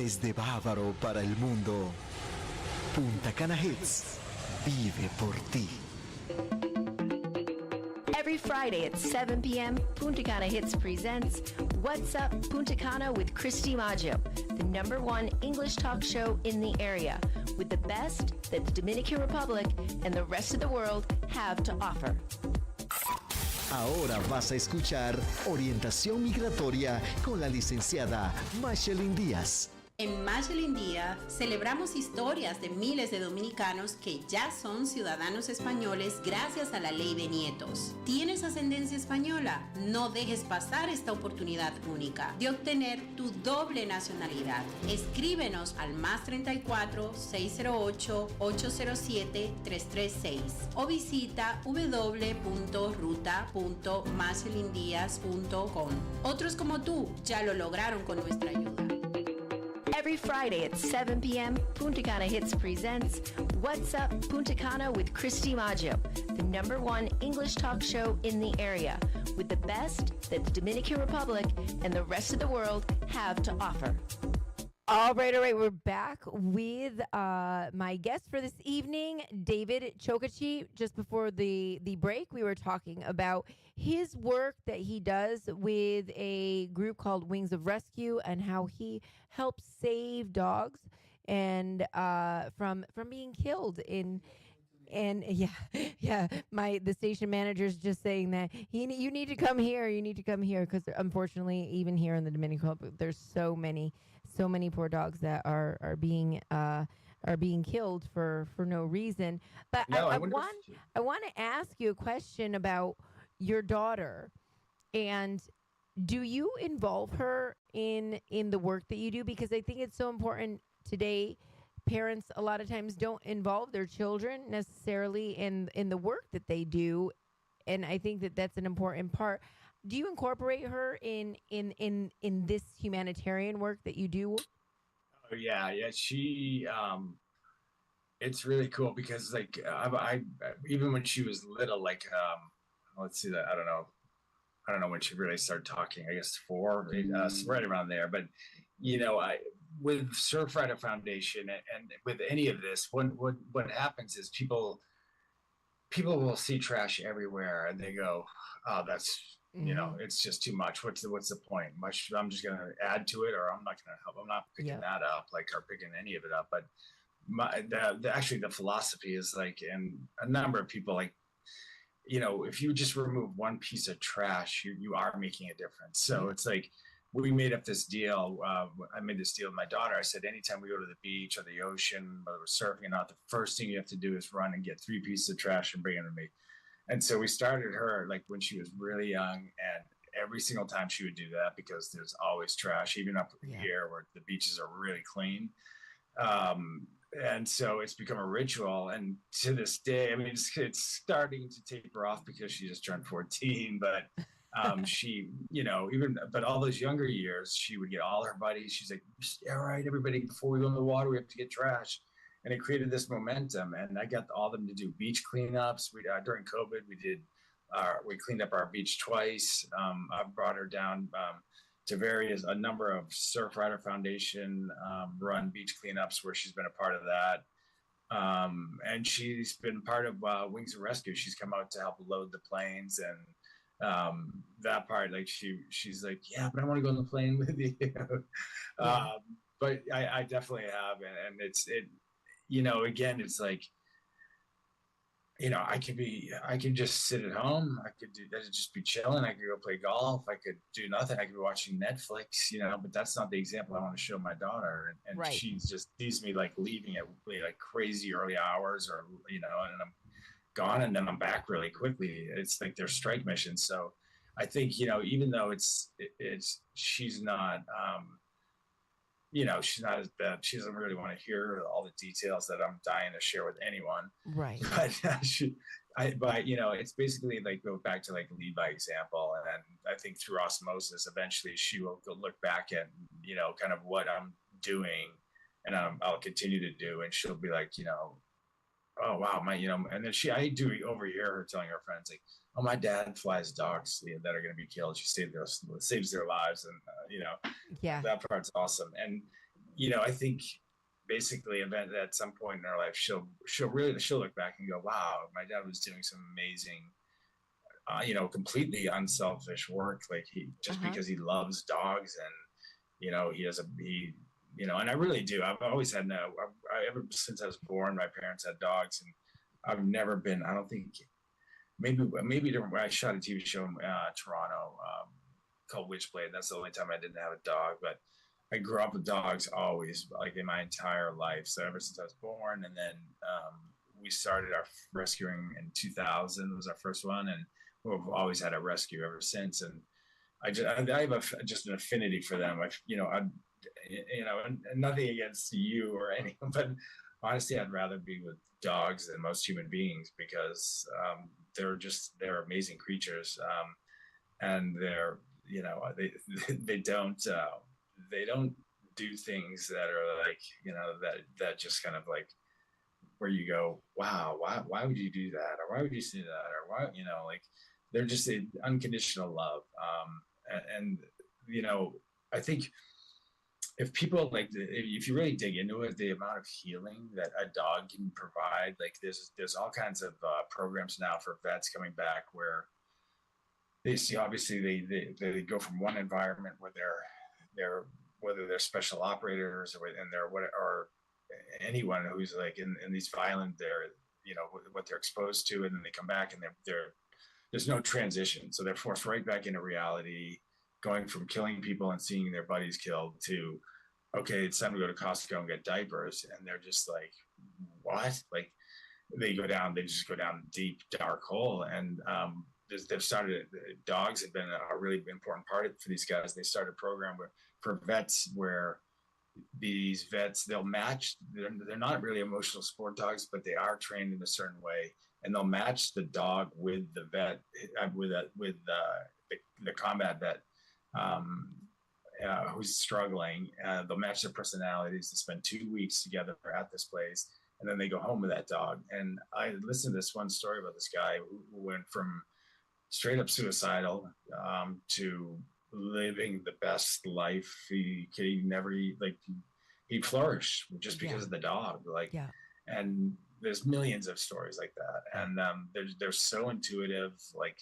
Desde Bávaro para el mundo, Punta Cana Hits vive por ti. Every Friday at 7 p.m., Punta Cana Hits presents What's Up Punta Cana with Christy Maggio, the #1 English talk show in the area, with the best that the Dominican Republic and the rest of the world have to offer. Ahora vas a escuchar Orientación Migratoria con la licenciada Machelin Díaz. En Machelin Díaz celebramos historias de miles de dominicanos que ya son ciudadanos españoles gracias a la ley de nietos. ¿Tienes ascendencia española? No dejes pasar esta oportunidad única de obtener tu doble nacionalidad. Escríbenos al +34 608 807 336 o visita www.ruta.machelindiaz.com. Otros como tú ya lo lograron con nuestra ayuda. Every Friday at 7 p.m., Punta Cana Hits presents What's Up Punta Cana with Christy Maggio, the #1 English talk show in the area, with the best that the Dominican Republic and the rest of the world have to offer. All right. We're back with my guest for this evening, David Chokachi. Just before the break, we were talking about his work that he does with a group called Wings of Rescue and how he helps save dogs and from being killed in. And the station manager's just saying that you need to come here. You need to come here because unfortunately, even here in the Dominican Republic, there's so many poor dogs that are being killed for no reason. But I want to ask you a question about your daughter, and do you involve her in the work that you do? Because I think it's so important today. Parents a lot of times don't involve their children necessarily in the work that they do, and I think that that's an important part. Do you incorporate her in this humanitarian work that you do? Oh, yeah. She it's really cool because like I even when she was little, like let's see that I don't know when she really started talking. I guess 4, right around there. But with Surfrider Foundation and with any of this, what happens is people will see trash everywhere and they go, oh, that's it's just too much. What's the point? I'm just gonna add to it, or I'm not gonna help. I'm not picking that up, or picking any of it up. But actually the philosophy is like, and a number of people like, if you just remove one piece of trash, you are making a difference. So it's like, we made up this deal. I made this deal with my daughter. I said, anytime we go to the beach or the ocean, whether we're surfing or not, the first thing you have to do is run and get 3 pieces of trash and bring them to me. And so we started her like when she was really young, and every single time she would do that because there's always trash, even up here where the beaches are really clean. And so it's become a ritual. And to this day, I mean, it's starting to taper off because she just turned 14, but she, but all those younger years, she would get all her buddies. She's like, all right, everybody, before we go in the water, we have to get trash. And it created this momentum. And I got all of them to do beach cleanups. During COVID, we cleaned up our beach twice. I brought her down to a number of Surfrider Foundation run beach cleanups where she's been a part of that. And she's been part of Wings of Rescue. She's come out to help load the planes, and that part, like she's like, yeah, but I want to go on the plane with you. But I definitely have, and again, it's like, I could just sit at home. I could just be chilling. I could go play golf. I could do nothing. I could be watching Netflix, but that's not the example I want to show my daughter. And right. She just sees me like leaving at like crazy early hours, or, and I'm gone and then I'm back really quickly. It's like their strike missions. So I think, even though she's not, she's not as bad. She doesn't really want to hear all the details that I'm dying to share with anyone. Right. But it's basically like go back to like lead by example. And I think through osmosis, eventually she will go look back at, kind of what I'm doing, and I'll continue to do. And she'll be like, oh wow, and then I do overhear her telling her friends like, oh, my dad flies dogs that are going to be killed. She saves their lives, and yeah, that part's awesome. And I think basically event at some point in our life, she'll look back and go, wow, my dad was doing some amazing, completely unselfish work. Like he, just because he loves dogs, and, and I really do. I've always had ever since I was born, my parents had dogs, and I've never been, I don't think, maybe I shot a TV show in Toronto called Witchblade. That's the only time I didn't have a dog, but I grew up with dogs always, like in my entire life. So ever since I was born, and then we started our rescuing in 2000 was our first one, and we've always had a rescue ever since. And I have just an affinity for them. And nothing against you or anyone, but honestly, I'd rather be with dogs than most human beings, because they're amazing creatures, and they're they don't do things that are like that just kind of like where you go, wow, why would you do that, or why would you say that, or why, like they're just unconditional love. And I think if people if you really dig into it, the amount of healing that a dog can provide, like there's all kinds of programs now for vets coming back where they see, obviously they go from one environment where they're whether they're special operators or anyone who's like in these violent, what they're exposed to, and then they come back and there's no transition, so they're forced right back into reality, going from killing people and seeing their buddies killed to, okay, it's time to go to Costco and get diapers. And they're just like, what? Like they just go down deep, dark hole. And they've started, dogs have been a really important part for these guys. They started a program for vets where these vets, they'll match, they're not really emotional support dogs, but they are trained in a certain way. And they'll match the dog with the vet, with the combat vet, who's struggling. They'll match their personalities. They spend 2 weeks together at this place, and then they go home with that dog. And I listened to this one story about this guy who went from straight up suicidal to living the best life he flourished just because of the dog. And there's millions of stories like that, and they're so intuitive. Like,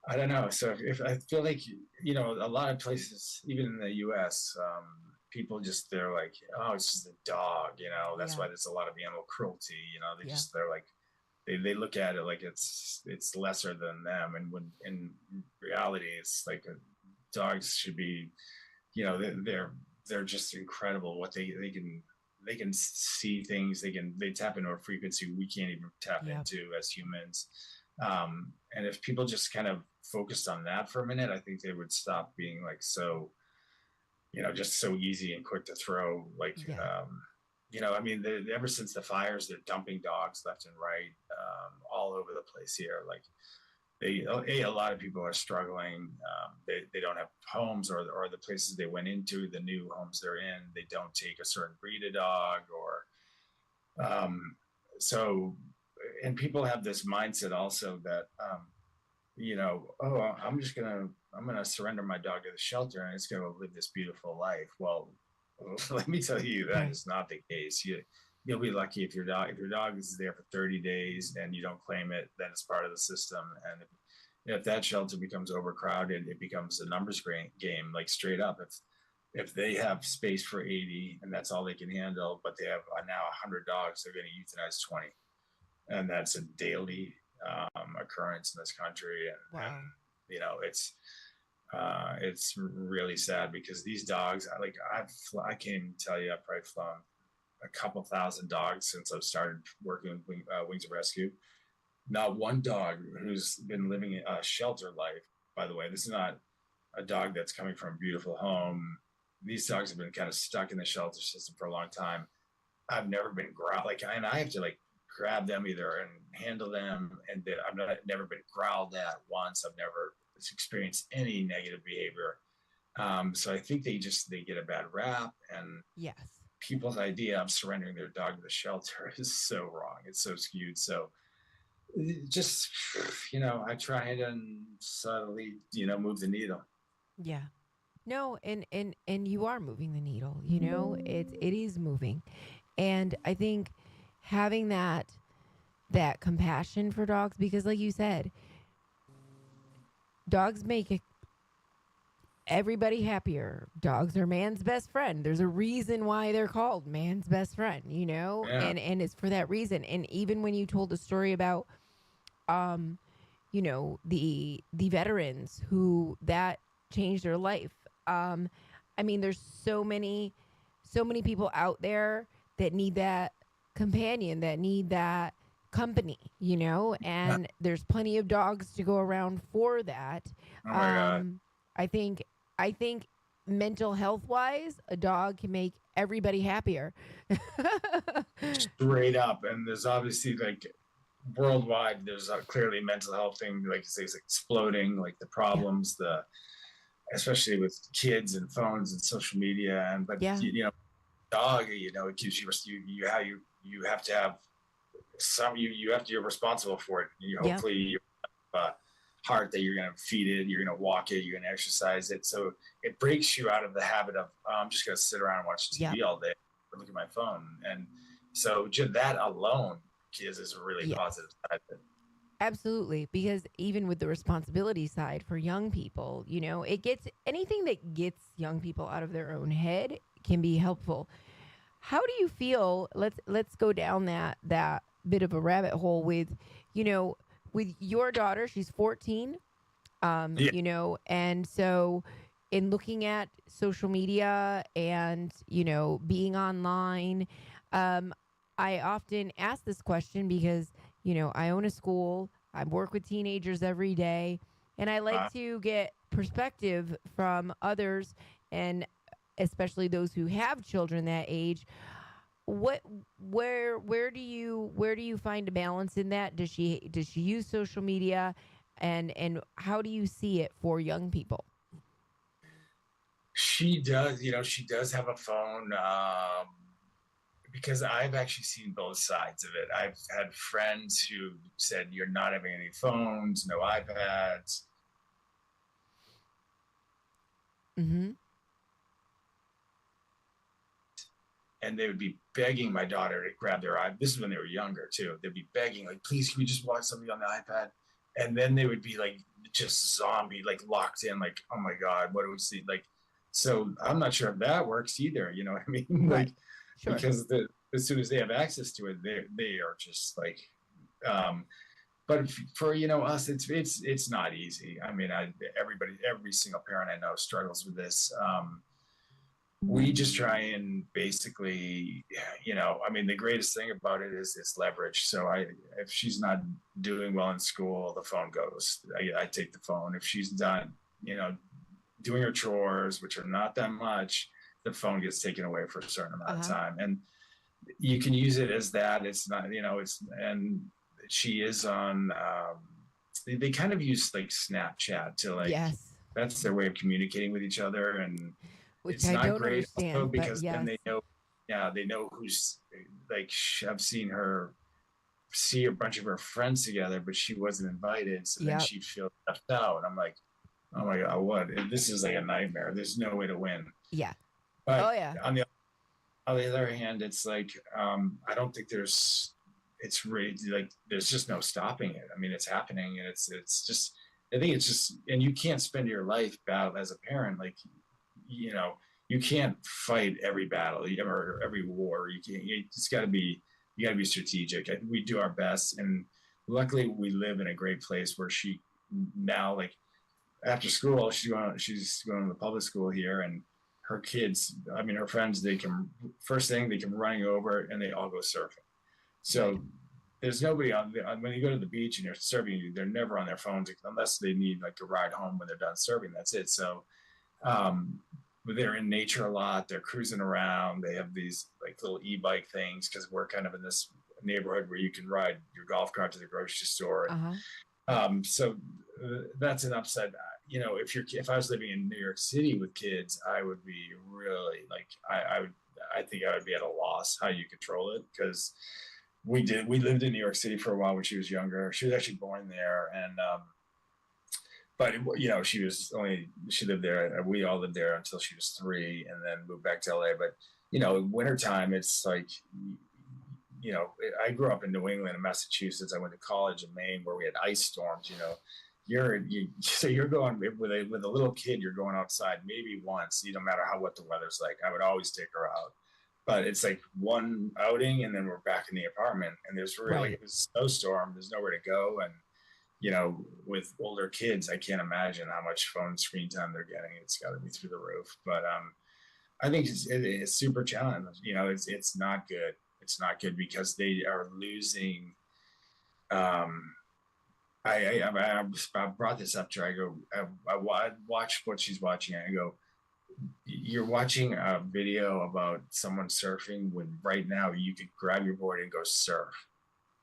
I don't know. So if I feel like, a lot of places, even in the US, people they're like, oh, it's just a dog, that's why there's a lot of animal cruelty, they're like, they look at it like it's lesser than them. And when in reality, it's like dogs should be, they're just incredible. What they can see things, they tap into a frequency we can't even tap into as humans. And if people just kind of focused on that for a minute, I think they would stop being like so, just so easy and quick to throw. Like, I mean, ever since the fires, they're dumping dogs left and right, all over the place here. Like, a lot of people are struggling. They don't have homes, or the places they went into, the new homes they're in, they don't take a certain breed of dog, or and people have this mindset also that, oh, I'm going to surrender my dog to the shelter and it's going to live this beautiful life. Well, let me tell you, that is not the case. You'll be lucky if your dog is there for 30 days and you don't claim it, then it's part of the system. And if that shelter becomes overcrowded, it becomes a numbers game, like straight up. If they have space for 80 and that's all they can handle, but they have now 100 dogs, they're going to euthanize 20. And that's a daily occurrence in this country. And it's really sad, because these dogs, I can't even tell you, I've probably flown a couple thousand dogs since I've started working with Wings of Rescue. Not one dog who's been living a shelter life, by the way. This is not a dog that's coming from a beautiful home. These dogs have been kind of stuck in the shelter system for a long time. I've never been and I have to grab them either and handle them, and I've never been growled at once. I've never experienced any negative behavior. So I think they get a bad rap, and people's idea of surrendering their dog to the shelter is so wrong. It's so skewed. So just, I try and subtly, move the needle. Yeah. No, and you are moving the needle, you know? It is moving. And I think having that compassion for dogs, because like you said, dogs make everybody happier. Dogs are man's best friend. There's a reason why they're called man's best friend, you know? Yeah. And it's for that reason. And even when you told the story about you know, the veterans who that changed their life. I mean, there's so many people out there that need that companion, that need that company, you know, and there's plenty of dogs to go around for that. Oh my God. I think mental health wise, a dog can make everybody happier. Straight up. And there's obviously like worldwide, there's clearly mental health thing, like it's exploding, like the problems, especially with kids and phones and social media. And but Yeah. you know, dog, you know, it gives you you have to have you're responsible for it. You Yeah. hopefully you have a heart that you're going to feed it, you're going to walk it, you're going to exercise it. So it breaks you out of the habit of I'm just going to sit around and watch TV all day or look at my phone. And so just that alone is a really positive side of it. Absolutely, because even with the responsibility side for young people, you know, it gets anything that gets young people out of their own head can be helpful. How do you feel? Let's go down that bit of a rabbit hole with, you know, with your daughter. She's 14, you know, and so in looking at social media and, you know, being online, I often ask this question because, you know, I own a school, I work with teenagers every day, and I like to get perspective from others, and especially those who have children that age. Where do you find a balance in that? Does she use social media, and how do you see it for young people? She does, you know, she does have a phone. Because I've actually seen both sides of it. I've had friends who said, you're not having any phones, no iPads. Mm-hmm. And they would be begging my daughter to grab their iPad. This is when they were younger too. They'd be begging, like, please, can we just watch something on the iPad? And then they would be like, just zombie, like locked in, like, oh my God, what do we see? Like, so I'm not sure if that works either. You know what I mean? Right. Like, Sure. because as soon as they have access to it, they are just like, but for, you know, us, it's not easy. I mean, every single parent I know struggles with this. We just try and basically, you know, I mean, the greatest thing about it is it's leverage. So if she's not doing well in school, the phone goes. I take the phone. If she's done, you know, doing her chores, which are not that much, the phone gets taken away for a certain amount of time. And you can use it as that. It's not, you know, and she is on, they kind of use like Snapchat to like, that's their way of communicating with each other. And which it's I not don't great understand, because but then they know who's like, I've seen her see a bunch of her friends together, but she wasn't invited. So then she'd feel left out. I'm like, oh my God, what? This is like a nightmare. There's no way to win. Yeah. But on the other hand, it's like, I don't think it's really like, there's just no stopping it. I mean, it's happening, and it's just, I think it's just, and you can't spend your life battle as a parent. Like, you know, you can't fight every battle or every war. You gotta be strategic. We do our best. And luckily we live in a great place where she now, like, after school, she's going to the public school here, and her kids, I mean, her friends, they can running over and they all go surfing. So there's nobody when you go to the beach and you're surfing, they're never on their phones unless they need like a ride home when they're done surfing. That's it. So they're in nature a lot. They're cruising around. They have these like little e-bike things because we're kind of in this neighborhood where you can ride your golf cart to the grocery store. So that's an upside. You know, if I was living in New York City with kids, I would be really like, I think I would be at a loss how you control it, because we lived in New York City for a while when she was younger. She was actually born there, and but she lived there. We all lived there until she was 3, and then moved back to LA. But wintertime, it's like, I grew up in New England and Massachusetts. I went to college in Maine where we had ice storms. So you're going with a little kid. You're going outside maybe once. No matter what the weather's like, I would always take her out. But it's like one outing, and then we're back in the apartment. And there's really a snowstorm. There's nowhere to go, and with older kids, I can't imagine how much phone screen time they're getting. It's got to be through the roof. But I think it's super challenging. It's not good. It's not good because they are losing. I brought this up to her. I go, I watch what she's watching. I go, you're watching a video about someone surfing when right now you could grab your board and go surf.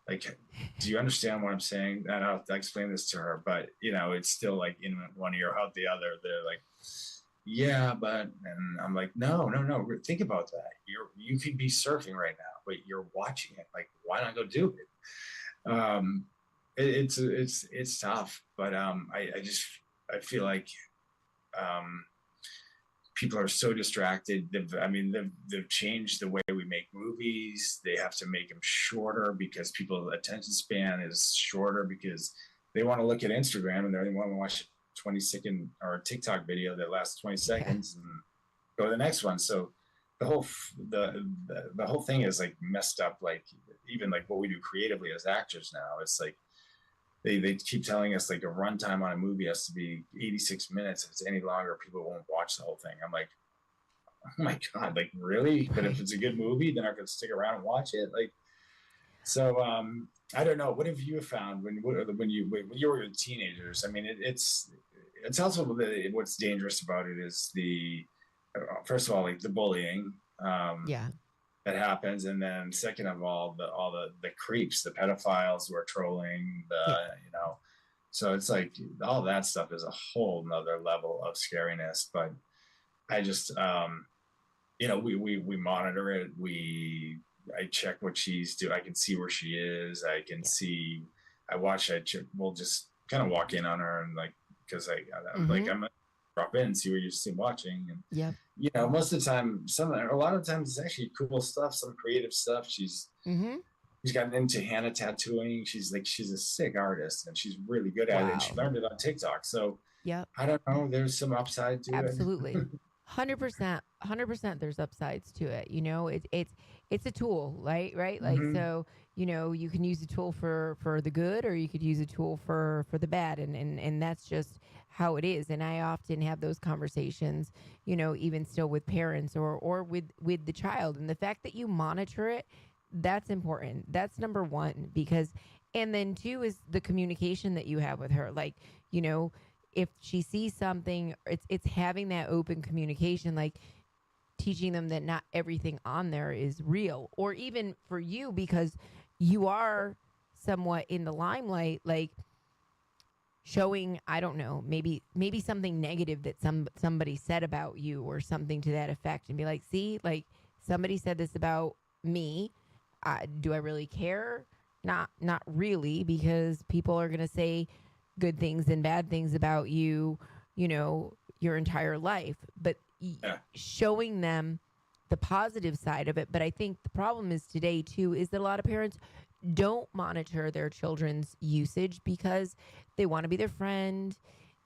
Like, do you understand what I'm saying? And I'll explain this to her, but it's still like in one ear, out the other. They're like, yeah, but, and I'm like, no. Think about that. You could be surfing right now, but you're watching it. Like, why not go do it? It's tough, but I feel like people are so distracted. They've changed the way we make movies. They have to make them shorter because people's attention span is shorter because they want to look at Instagram and they want to watch a 20-second or a TikTok video that lasts 20 seconds and go to the next one. So the whole thing is like messed up. Like even like what we do creatively as actors now, it's like they keep telling us like a runtime on a movie has to be 86 minutes. If it's any longer, people won't watch the whole thing. I'm like, oh my God, like really? But if it's a good movie, then I could stick around and watch it. Like, so I don't know. What have you found when you were teenagers? I mean, it's also what's dangerous about it is first of all, like the bullying. That happens, and then second of all, the creeps, the pedophiles who are trolling, so it's like all that stuff is a whole nother level of scariness. But I just, we monitor it. I check what she's doing. I can see where she is. I can see. We'll just kind of walk in on her and like because I'm gonna drop in, see what you're still watching, and most of the time, a lot of times it's actually cool stuff, some creative stuff. She's gotten into henna tattooing. She's a sick artist, and she's really good at it. And she learned it on TikTok. So I don't know. There's some upside to it. Absolutely, 100%. There's upsides to it. It's a tool, right? Like so. You can use a tool for the good, or you could use a tool for the bad, and that's just how it is. And I often have those conversations, even still with parents or with the child. And the fact that you monitor it, that's important. That's number one, and then two is the communication that you have with her. Like, if she sees something, it's having that open communication, like teaching them that not everything on there is real, or even for you, because you are somewhat in the limelight, like showing, I don't know, maybe something negative that somebody said about you or something to that effect, and be like, see, like somebody said this about me. Do I really care? Not really, because people are going to say good things and bad things about you, your entire life, but showing them the positive side of it. But I think the problem is today too, is that a lot of parents don't monitor their children's usage because they want to be their friend.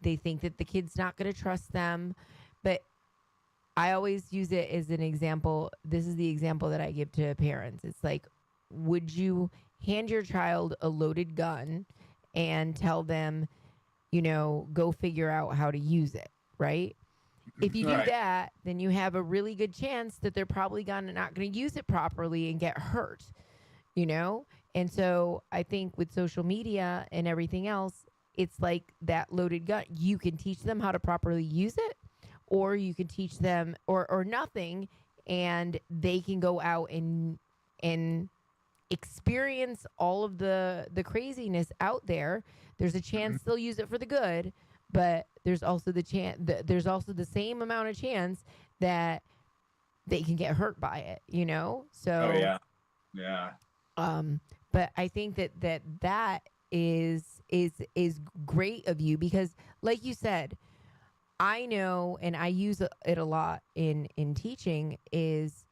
They think that the kid's not going to trust them. But I always use it as an example. This is the example that I give to parents. It's like, would you hand your child a loaded gun and tell them, go figure out how to use it, right? If you do that, then you have a really good chance that they're probably not going to use it properly and get hurt, And so I think with social media and everything else, it's like that loaded gun. You can teach them how to properly use it, or you can teach them or nothing, and they can go out and experience all of the craziness out there. There's a chance they'll use it for the good, but there's also there's also the same amount of chance that they can get hurt by it, So yeah. But I think that is is great of you, because like you said, I know, and I use it a lot in teaching, is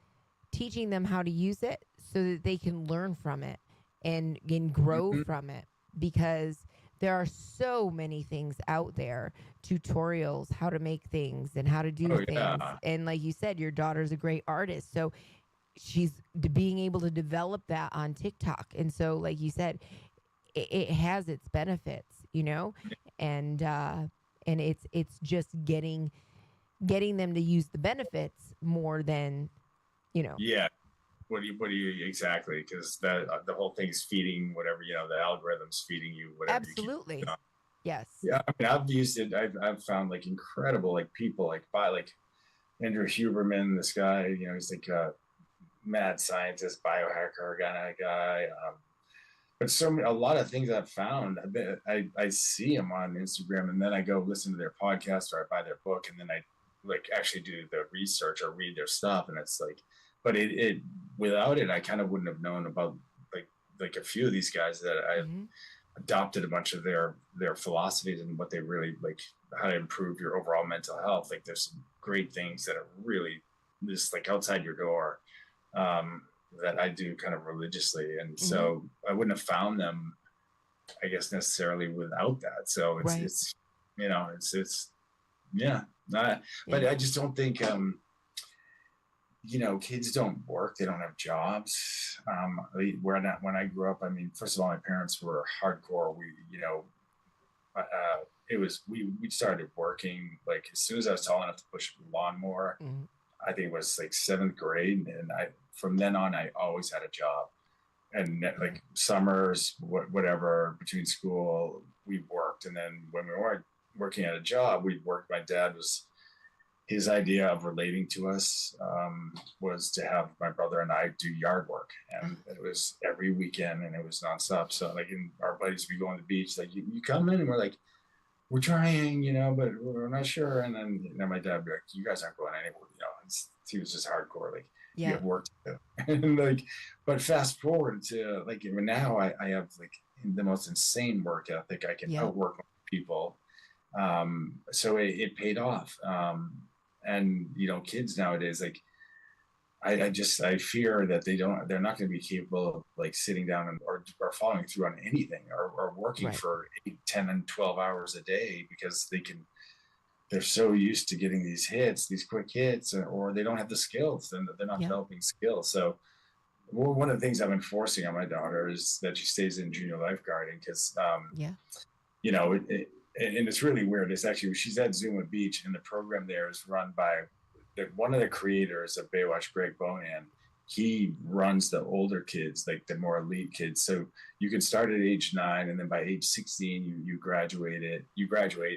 teaching them how to use it so that they can learn from it and grow from it, because there are so many things out there, tutorials, how to make things and how to do things. And like you said, your daughter's a great artist, so she's being able to develop that on TikTok. And so, like you said, it has its benefits, you know, and it's just getting them to use the benefits more than, you know. Yeah. What do you exactly? Because the whole thing's feeding whatever, you know, the algorithm's feeding you whatever. Absolutely. You keep, yes. Yeah. I mean, I've used it. I've found like incredible, like people like Andrew Huberman, this guy, you know, he's like a mad scientist, biohacker kind of guy. But a lot of things I've found, I see them on Instagram, and then I go listen to their podcast or I buy their book, and then I like actually do the research or read their stuff, and it's like, but it without it, I kind of wouldn't have known about like a few of these guys that I adopted a bunch of their philosophies and what they really like, how to improve your overall mental health. Like there's some great things that are really just like outside your door. That I do kind of religiously. And so I wouldn't have found them, I guess, necessarily without that. So it's you know, it's but I just don't think, you know, kids don't work. They don't have jobs. When I grew up, I mean, first of all, my parents were hardcore. We, you know, we started working like as soon as I was tall enough to push a lawnmower. I think it was like 7th grade, and from then on I always had a job, and like summers, whatever between school, we worked, and then when we weren't working at a job, we'd work. My dad his idea of relating to us was to have my brother and I do yard work, and it was every weekend, and it was nonstop. So like, our buddies would go on the beach, like you come in, and we're like, we're trying, you know, but we're not sure. And then, you know, my dad would be like, you guys aren't going anywhere, you know. He was just hardcore, like you have work to do. And like, but fast forward to like even now, I have like the most insane work ethic. I can outwork people. So it paid off. And you know, kids nowadays, like I fear that they're not going to be capable of like sitting down or following through on anything or working for 8, 10 and 12 hours a day, because they're so used to getting these quick hits, or they don't have the skills, and they're not developing skills. So one of the things I've been forcing on my daughter is that she stays in junior lifeguarding, because you know, and it's really weird. It's actually, she's at Zuma Beach, and the program there is run by one of the creators of Baywatch, Greg Bonan. He runs the older kids, like the more elite kids. So you can start at age 9, and then by age 16, you graduate,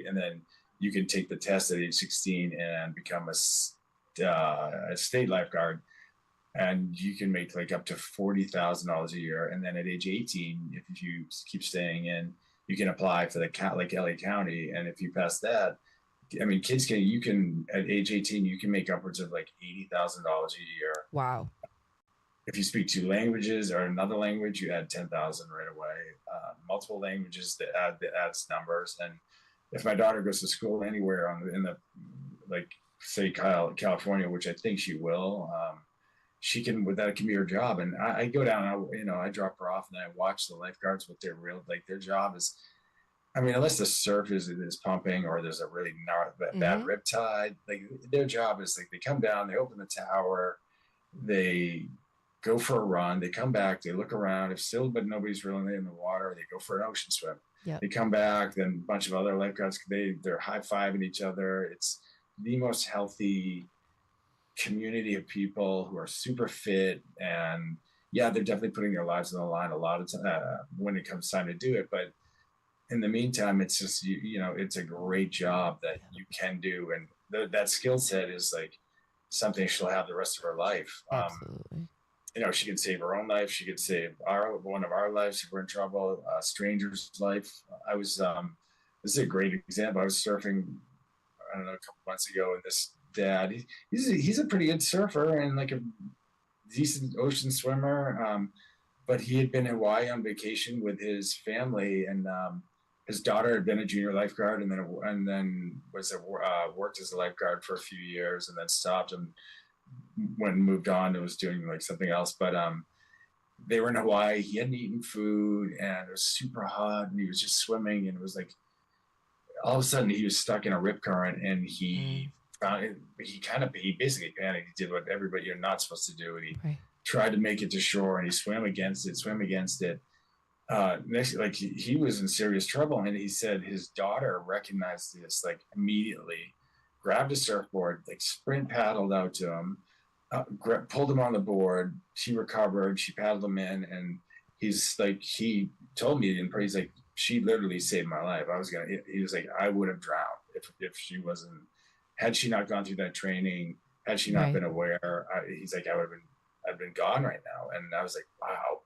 and then you can take the test at age 16 and become a state lifeguard, and you can make like up to $40,000 a year. And then at age 18, if you keep staying in, you can apply for like LA County, and if you pass that, I mean, you can at age 18, you can make upwards of like $80,000 a year. Wow. If you speak 2 languages or another language, you add 10,000 right away. Multiple languages, that adds numbers. And if my daughter goes to school anywhere in the, like say California, which I think she will, that can be her job. And I go down, I drop her off, and then I watch the lifeguards with their job is, I mean, unless the surf is pumping or there's a really bad rip tide, like their job is like they come down, they open the tower, they go for a run, they come back, they look around, but nobody's really in the water, they go for an ocean swim. Yeah. They come back, then a bunch of other lifeguards, they're high-fiving each other. It's the most healthy community of people who are super fit, and they're definitely putting their lives on the line a lot of time when it comes time to do it. But in the meantime, it's just, you know, it's a great job that you can do. And that skill set is like something she'll have the rest of her life. Absolutely. You know, she can save her own life. She could save one of our lives if we're in trouble, a stranger's life. This is a great example. I was surfing, I don't know, a couple months ago, and this dad, he's a pretty good surfer and like a decent ocean swimmer. But he had been in Hawaii on vacation with his family, and his daughter had been a junior lifeguard, and then worked as a lifeguard for a few years, and then stopped and moved on and was doing like something else. But they were in Hawaii. He hadn't eaten food, and it was super hot, and he was just swimming, and it was like all of a sudden he was stuck in a rip current, and he basically panicked. He did what everybody you're not supposed to do, and he tried to make it to shore, and he swam against it. He was in serious trouble, and he said his daughter recognized this like immediately, grabbed a surfboard, like sprint paddled out to him, pulled him on the board. She recovered, she paddled him in, and he told me he's like, she literally saved my life. He was like, I would have drowned if she wasn't, had she not gone through that training, had she not been aware. He's like, I've been gone right now. And I was like, wow.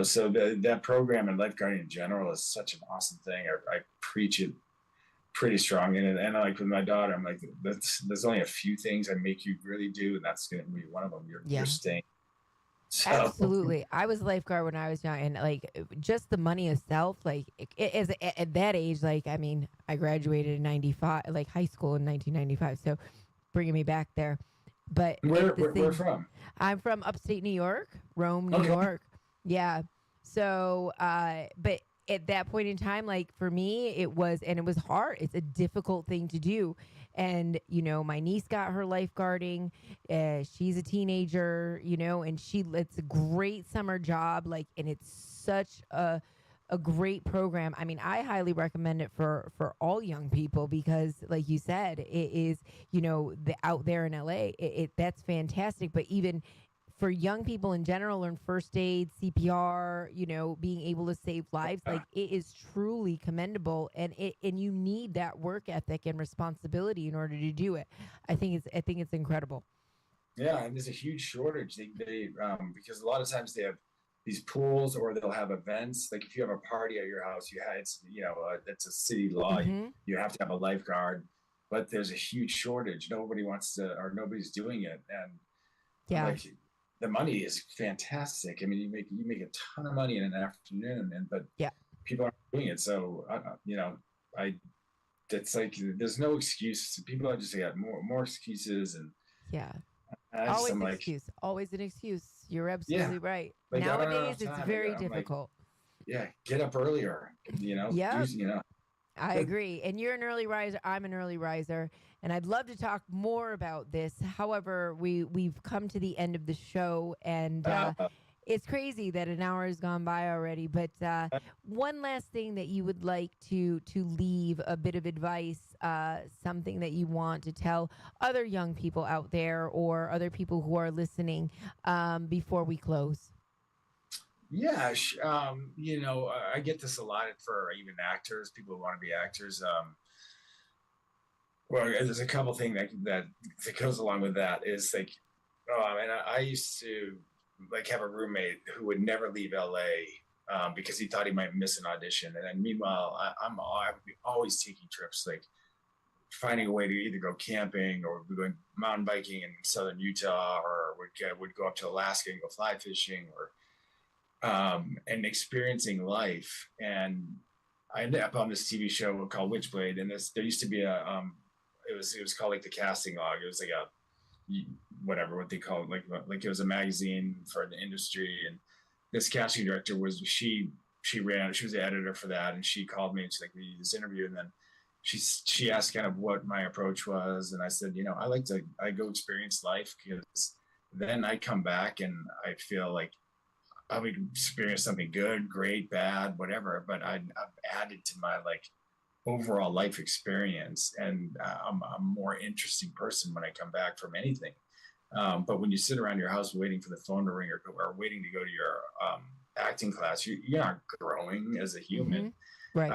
So that program and lifeguarding in general is such an awesome thing. I preach it pretty strong. And like with my daughter, I'm like, there's only a few things I make you really do, and that's going to be one of them. You're staying. So. Absolutely. I was a lifeguard when I was young, and like just the money itself, like at that age, like, I mean, I graduated in 95, like high school in 1995. So bringing me back there. But where from? I'm from upstate New York, Rome, New York. Yeah. So, but at that point in time, like for me, it was hard. It's a difficult thing to do. And, my niece got her lifeguarding. She's a teenager, and it's a great summer job. Like, and it's such a great program. I mean, I highly recommend it for all young people because, like you said, it is, out there in LA, that's fantastic. But even for young people in general, learn first aid, CPR, being able to save lives, like it is truly commendable, and you need that work ethic and responsibility in order to do it. I think it's incredible. Yeah, and there's a huge shortage. They because a lot of times they have these pools, or they'll have events. Like if you have a party at your house, it's a city law. Mm-hmm. You have to have a lifeguard, but there's a huge shortage. Nobody wants to, or nobody's doing it, and like, the money is fantastic. I mean, you make a ton of money in an afternoon, but people aren't doing it. So, it's like there's no excuse. People are just got more excuses, and always an excuse. Always an excuse. You're absolutely right. Like, nowadays, it's very difficult. Get up earlier. I agree. And you're an early riser. I'm an early riser. And I'd love to talk more about this. However, we've come to the end of the show, and it's crazy that an hour has gone by already. But one last thing that you would like to leave, a bit of advice, something that you want to tell other young people out there or other people who are listening before we close. Yeah, I get this a lot for even actors, people who want to be actors. Well, there's a couple things that goes along with that is like, I used to like have a roommate who would never leave LA because he thought he might miss an audition. And then meanwhile, I would be always taking trips, like finding a way to either go camping or going mountain biking in southern Utah, or would go up to Alaska and go fly fishing, or and experiencing life. And I ended up on this TV show called Witchblade, and there used to be it was called like the casting log. It was like what they call it, like it was a magazine for the industry. And this casting director she was the editor for that, and she called me and she's like, we did this interview, and then she asked kind of what my approach was, and I said, I go experience life, because then I come back and I feel like I've experienced something good, great, bad, whatever, but I've added to my overall life experience, and I'm a more interesting person when I come back from anything. But when you sit around your house waiting for the phone to ring, or waiting to go to your acting class, you're not growing as a human. Mm-hmm. Right.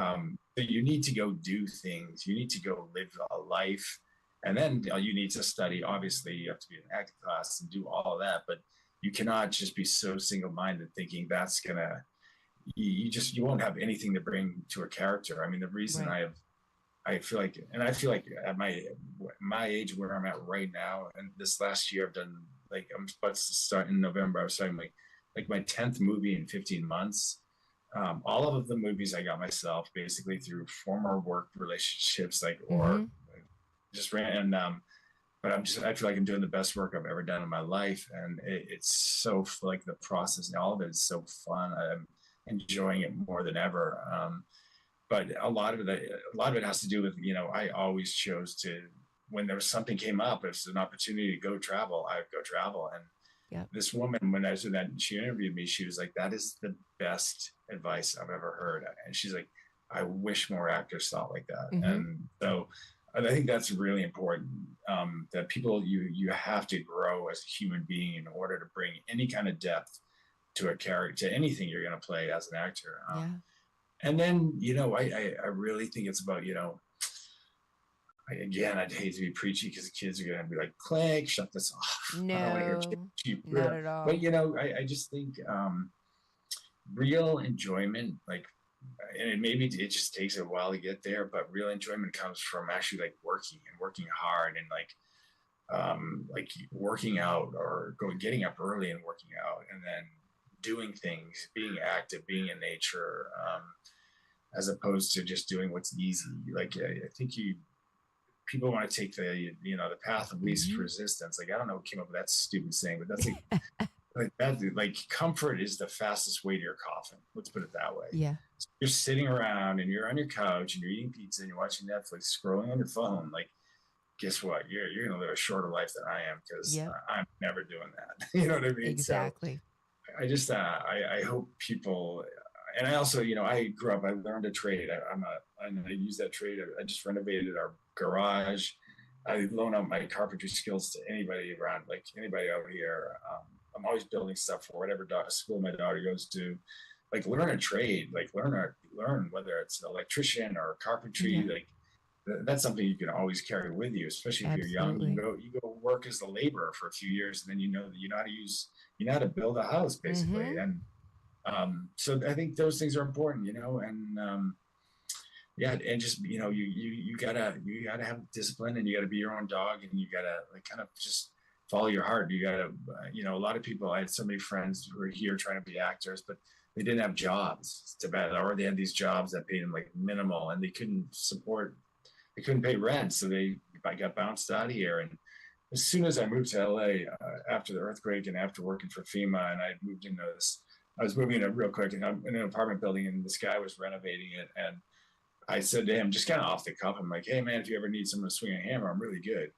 So you need to go do things. You need to go live a life, and then you need to study. Obviously, you have to be in an acting class and do all of that, but you cannot just be so single-minded thinking that's gonna. You won't have anything to bring to a character. I mean, the reason I feel like at my age where I'm at right now, and this last year I've done, I'm about to start in November. I was starting like my 10th movie in 15 months. all of the movies I got myself basically through former work relationships, like, or Mm-hmm. just ran. But I feel like I'm doing the best work I've ever done in my life. And it's so like the process and all of it is so fun. I'm enjoying it more than ever. But a lot of it has to do with, I always chose to, when there was something came up, if it's an opportunity to go travel, I would go travel. And Yep. this woman, when I was in that, she interviewed me, she was like, that is the best advice I've ever heard. And she's like, I wish more actors thought like that. Mm-hmm. And so I think that's really important, that people, you have to grow as a human being in order to bring any kind of depth to a character, to anything you're going to play as an actor. Yeah. And then, I really think it's about, again, I'd hate to be preachy because the kids are going to be like, Clegg, shut this off. No, not at all. But, I just think real enjoyment, like, and maybe it just takes a while to get there, but real enjoyment comes from actually like working hard and like working out or getting up early and working out, and then doing things, being active, being in nature, as opposed to just doing what's easy. Like, I think people want to take the path of least Mm-hmm. resistance. Like, I don't know who came up with that stupid saying, but that's like comfort is the fastest way to your coffin. Let's put it that way. Yeah. So you're sitting around and you're on your couch and you're eating pizza and you're watching Netflix, scrolling on your phone. Like, guess what? You're gonna live a shorter life than I am, because I'm never doing that. You know what I mean? Exactly. So I just I hope people, and I also, I grew up, I learned a trade. I use that trade. I just renovated our garage. I loan out my carpentry skills to anybody around, like anybody out here. I'm always building stuff for whatever school my daughter goes to. Like, learn a trade, like learn whether it's an electrician or carpentry. Yeah. Like, that's something you can always carry with you, especially if you're young. You go work as a laborer for a few years, and then you know how to build a house, basically. Mm-hmm. And so I think those things are important, and and just you gotta have discipline, and you gotta be your own dog, and you gotta like kind of just follow your heart. You gotta a lot of people, I had so many friends who were here trying to be actors, but they didn't have jobs. It's too bad. Or they had these jobs that paid them like minimal, and they couldn't pay rent, so I got bounced out of here. And as soon as I moved to LA, after the earthquake and after working for FEMA, and I moved into this, I was moving in real quick, and I'm in an apartment building, and this guy was renovating it, and I said to him, just kind of off the cuff, I'm like, hey man, if you ever need someone to swing a hammer, I'm really good.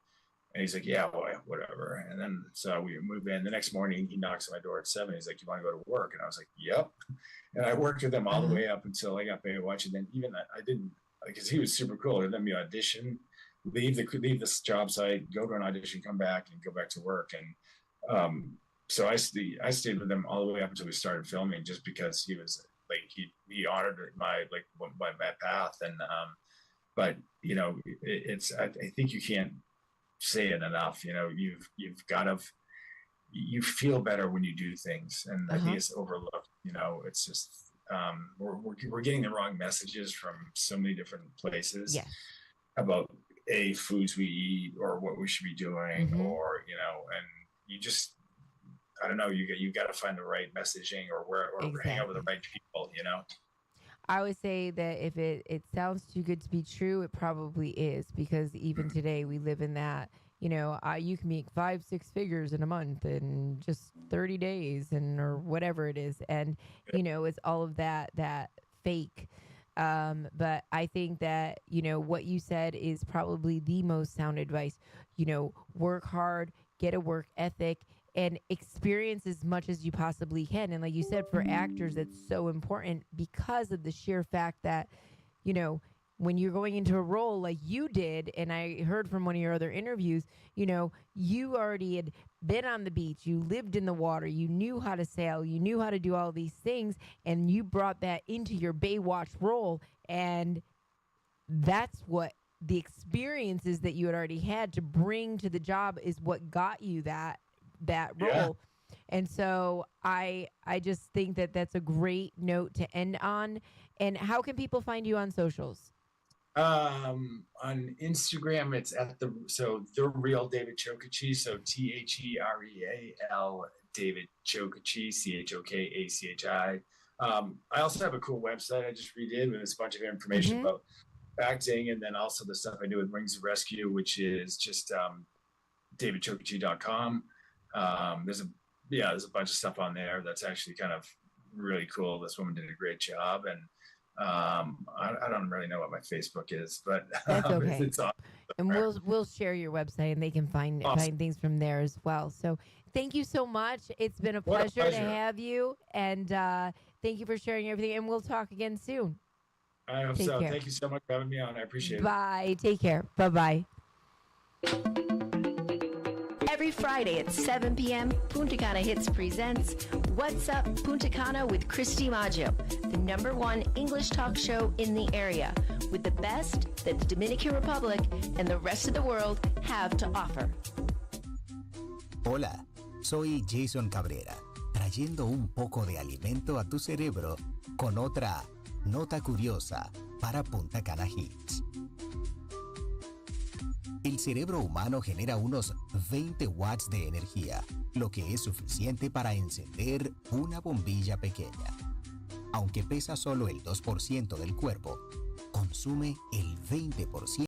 And he's like, yeah, boy, whatever. And then so we moved in. The next morning, he knocks on my door at 7. He's like, you want to go to work? And I was like, yep. And I worked with him all the way up until I got Baywatch. And then even I didn't, because he was super cool. He let me audition, leave the job site, go to an audition, come back, and go back to work. And so I stayed with him all the way up until we started filming, just because he was like, he honored my path. And but it's I think you can't say it enough. You've got to, you feel better when you do things, and I think it's overlooked. It's just we're getting the wrong messages from so many different places about foods we eat or what we should be doing, or and you just, I don't know, you got to find the right messaging or hang out with the right people. I would say that if it sounds too good to be true, it probably is, because even today we live in that, you can make 5-6 figures in a month in just 30 days or whatever it is. And, it's all of that fake. But I think that, what you said is probably the most sound advice. Work hard, get a work ethic, and experience as much as you possibly can. And like you said, for actors, that's so important because of the sheer fact that, when you're going into a role like you did, and I heard from one of your other interviews, you already had been on the beach, you lived in the water, you knew how to sail, you knew how to do all these things, and you brought that into your Baywatch role. And that's what the experiences that you had already had to bring to the job is what got you that role. And so I just think that that's a great note to end on. And how can people find you on socials? On Instagram, it's the real David Chokachi. So THEREAL David Chokachi, CHOKACHI. I also have a cool website I just redid with a bunch of information about acting, and then also the stuff I do with Wings of Rescue, which is just davidchokachi.com. There's a bunch of stuff on there that's actually kind of really cool. This woman did a great job, and I don't really know what my Facebook is, but That's okay. it's awesome. And we'll share your website, and they can find things from there as well. So thank you so much. It's been a pleasure to have you, and thank you for sharing everything. And we'll talk again soon. I hope so. Thank you so much for having me on. I appreciate it. Bye. Take care. Bye-bye. Every Friday at 7 p.m., Punta Cana Hits presents What's Up Punta Cana with Christy Maggio, the #1 English talk show in the area, with the best that the Dominican Republic and the rest of the world have to offer. Hola, soy Jason Cabrera, trayendo un poco de alimento a tu cerebro con otra nota curiosa para Punta Cana Hits. El cerebro humano genera unos 20 watts de energía, lo que es suficiente para encender una bombilla pequeña. Aunque pesa solo el 2% del cuerpo, consume el 20%